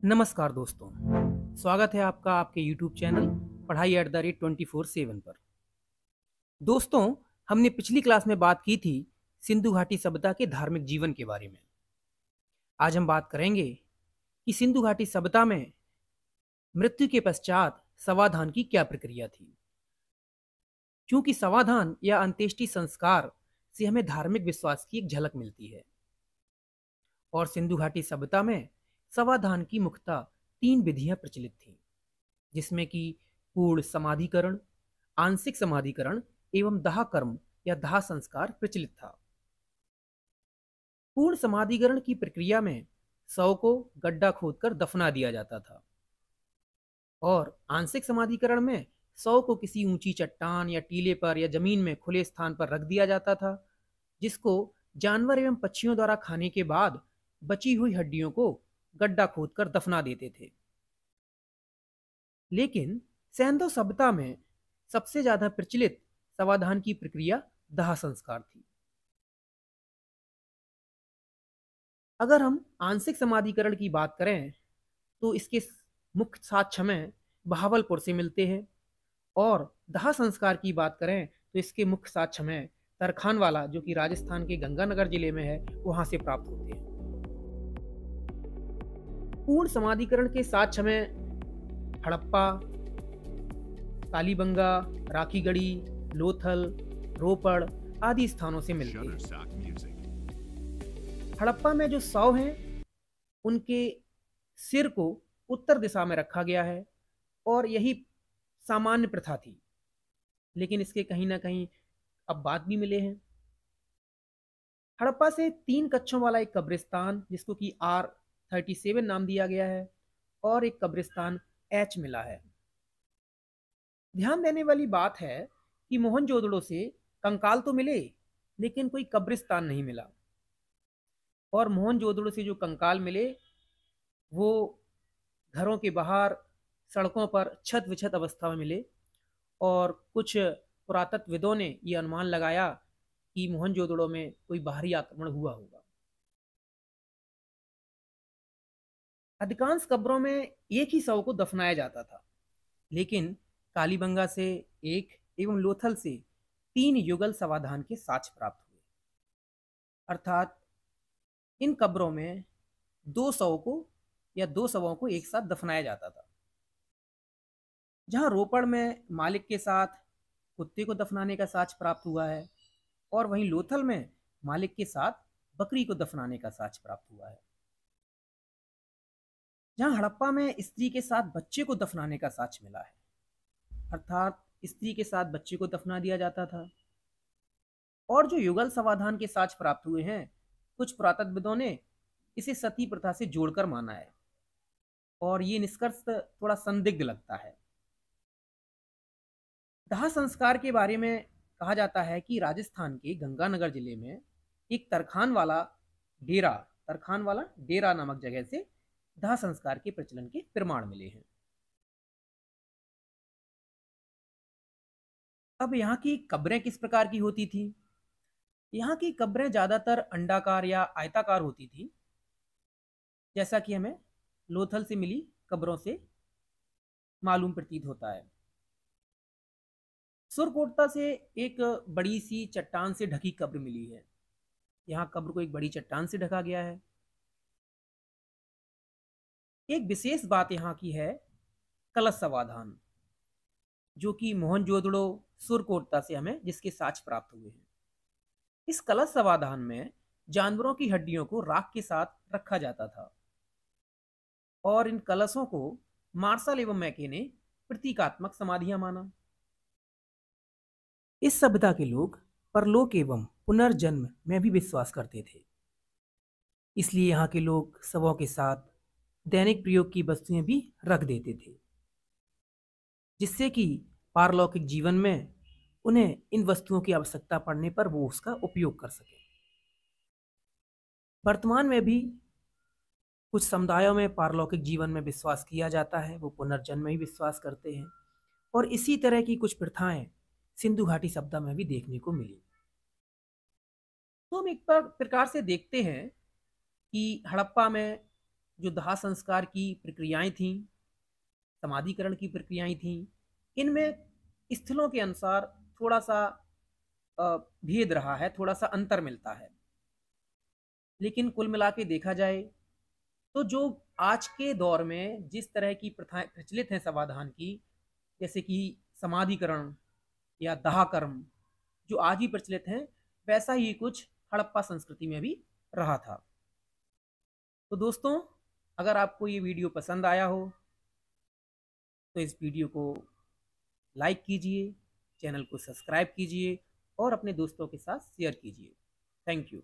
नमस्कार दोस्तों। स्वागत है आपका आपके YouTube चैनल पढ़ाई @24/7 पर। दोस्तों, हमने पिछली क्लास में बात की थी सिंधु घाटी सभ्यता के धार्मिक जीवन के बारे में। आज हम बात करेंगे कि सिंधु घाटी सभ्यता में मृत्यु के पश्चात समाधान की क्या प्रक्रिया थी। क्योंकि समाधान या अंत्येष्टि संस्कार से हमें धार्मिक विश्वास की एक झलक मिलती है। और सिंधु घाटी सभ्यता में समाधान की मुख्यतः 3 विधियां प्रचलित थीं, जिसमें कि पूर्ण समाधिकरण, आंशिक समाधिकरण एवं दाह कर्म या दाह संस्कार प्रचलित था। पूर्ण समाधिकरण की प्रक्रिया में शव को गड्ढा खोदकर दफना दिया जाता था और आंशिक समाधिकरण में शव को किसी ऊंची चट्टान या टीले पर या जमीन में खुले स्थान पर रख दिया जाता था, जिसको जानवर एवं पक्षियों द्वारा खाने के बाद बची हुई हड्डियों को गड्ढा खोदकर दफना देते थे। लेकिन सैंधव सभ्यता में सबसे ज्यादा प्रचलित समाधान की प्रक्रिया दाह संस्कार थी। अगर हम आंशिक समाधिकरण की बात करें तो इसके मुख्य साक्ष्य हमें बहावलपुर से मिलते हैं, और दाह संस्कार की बात करें तो इसके मुख्य साक्ष्य हमें तरखानवाला, जो कि राजस्थान के गंगानगर जिले में है, वहां से प्राप्त होते हैं। पूर्ण समाधिकरण के साक्ष्य हमें हड़प्पा, कालीबंगा, राखीगढ़ी, लोथल, रोपड़ आदि स्थानों से मिलते हैं। हड़प्पा में जो शव हैं उनके सिर को उत्तर दिशा में रखा गया है, और यही सामान्य प्रथा थी। लेकिन इसके कहीं ना कहीं अब बाद भी मिले हैं। हड़प्पा से 3 कक्षों वाला एक कब्रिस्तान, जिसको कि R37 नाम दिया गया है, और एक कब्रिस्तान H मिला है। ध्यान देने वाली बात है कि मोहनजोदड़ो से कंकाल तो मिले, लेकिन कोई कब्रिस्तान नहीं मिला। और मोहनजोदड़ो से जो कंकाल मिले वो घरों के बाहर सड़कों पर छत विछत अवस्था में मिले, और कुछ पुरातत्वविदों ने यह अनुमान लगाया कि मोहनजोदड़ो में कोई बाहरी आक्रमण हुआ होगा। अधिकांश कब्रों में एक ही शव को दफनाया जाता था, लेकिन कालीबंगा से एक एवं लोथल से 3 युगल समाधान के साक्ष्य प्राप्त हुए। अर्थात इन कब्रों में दो शवों को एक साथ दफनाया जाता था। जहां रोपड़ में मालिक के साथ कुत्ते को दफनाने का साक्ष्य प्राप्त हुआ है, और वहीं लोथल में मालिक के साथ बकरी को दफनाने का साक्ष्य प्राप्त हुआ है। जहां हड़प्पा में स्त्री के साथ बच्चे को दफनाने का साक्ष्य मिला है, अर्थात स्त्री के साथ बच्चे को दफना दिया जाता था। और जो युगल समाधान के साक्ष्य प्राप्त हुए हैं, कुछ पुरातत्वविदों ने इसे सती प्रथा से जोड़कर माना है, और ये निष्कर्ष थोड़ा संदिग्ध लगता है। दाह संस्कार के बारे में कहा जाता है कि राजस्थान के गंगानगर जिले में एक तरखानवाला डेरा नामक जगह से दाह संस्कार के प्रचलन के प्रमाण मिले हैं। अब यहाँ की कब्रें किस प्रकार की होती थी? यहाँ की कब्रें ज्यादातर अंडाकार या आयताकार होती थी, जैसा कि हमें लोथल से मिली कब्रों से मालूम प्रतीत होता है। सुरकोटता से एक बड़ी सी चट्टान से ढकी कब्र मिली है। यहाँ कब्र को एक बड़ी चट्टान से ढका गया है। एक विशेष बात यहाँ की है कलश समाधान, जो कि मोहनजोदड़ो सुरकोटता से हमें जिसके साक्ष्य प्राप्त हुए हैं। इस कलश समाधान में जानवरों की हड्डियों को राख के साथ रखा जाता था, और इन कलशों को मार्शल एवं मैके ने प्रतीकात्मक समाधियां माना। इस सभ्यता के लोग परलोक एवं पुनर्जन्म में भी विश्वास करते थे। इसलिए यहाँ के लोग शवों के साथ दैनिक प्रयोग की वस्तुएं भी रख देते थे, जिससे कि पारलौकिक जीवन में उन्हें इन वस्तुओं की आवश्यकता पड़ने पर वो उसका उपयोग कर सके। वर्तमान में भी कुछ समुदायों में पारलौकिक जीवन में विश्वास किया जाता है, वो पुनर्जन्म में ही विश्वास करते हैं, और इसी तरह की कुछ प्रथाएं सिंधु घाटी सभ्यता में भी देखने को मिली। तो हम एक प्रकार से देखते हैं कि हड़प्पा में जो दाह संस्कार की प्रक्रियाएं थीं, समाधिकरण की प्रक्रियाएं थीं, इनमें स्थलों के अनुसार थोड़ा सा भेद रहा है, थोड़ा सा अंतर मिलता है। लेकिन कुल मिला के देखा जाए तो जो आज के दौर में जिस तरह की प्रथाएं प्रचलित हैं समाधान की, जैसे कि समाधिकरण या दाह कर्म, जो आज ही प्रचलित हैं, वैसा ही कुछ हड़प्पा संस्कृति में भी रहा था। तो दोस्तों, अगर आपको ये वीडियो पसंद आया हो तो इस वीडियो को लाइक कीजिए, चैनल को सब्सक्राइब कीजिए और अपने दोस्तों के साथ शेयर कीजिए। Thank you.